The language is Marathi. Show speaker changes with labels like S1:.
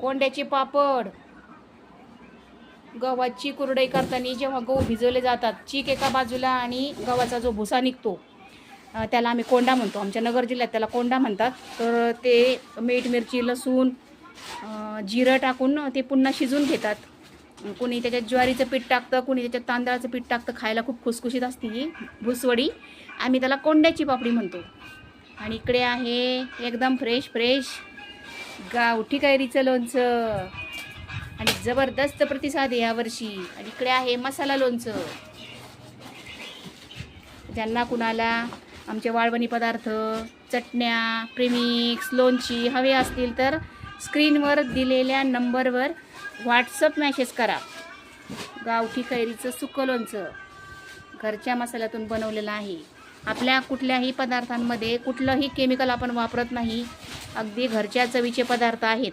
S1: कोंड्याचे पापड, गव्हाची कुरडई करताना जेव्हा गहू भिजवले जातात, चीक एका बाजूला आणि गव्हाचा जो भुसा निघतो त्याला आम्ही कोंडा म्हणतो. आमच्या नगर जिल्ह्यात त्याला कोंडा म्हणतात. तर ते मीठ, मिरची, लसूण, जिरं टाकून ते पुन्हा शिजवून घेतात. कोणी त्याच्यात ज्वारीचं पीठ टाकतं, कोणी त्याच्यात तांदळाचं पीठ टाकतं. खायला खूप खुसखुशीत असते ही भुसवडी. आम्ही त्याला कोंड्याची पापडी म्हणतो. आणि इकडे आहे एकदम फ्रेश फ्रेश गावठी कैरीचं लोणचं आणि जबरदस्त प्रतिसाद आहे यावर्षी. आणि इकडे आहे मसाला लोणचं. ज्यांना कुणाला आमचे वाळवणी पदार्थ, चटण्या, प्रेमिक्स, लोणची हवे असतील तर स्क्रीनवर दिलेल्या नंबरवर व्हॉट्सअप मॅसेज करा. गावठी कैरीचं सुकं लोणचं घरच्या मसाल्यातून बनवलेलं आहे. आपल्या कुठल्याही पदार्थांमध्ये कुठलंही केमिकल आपण वापरत नाही. अगदी घरच्या चवीचे पदार्थ आहेत.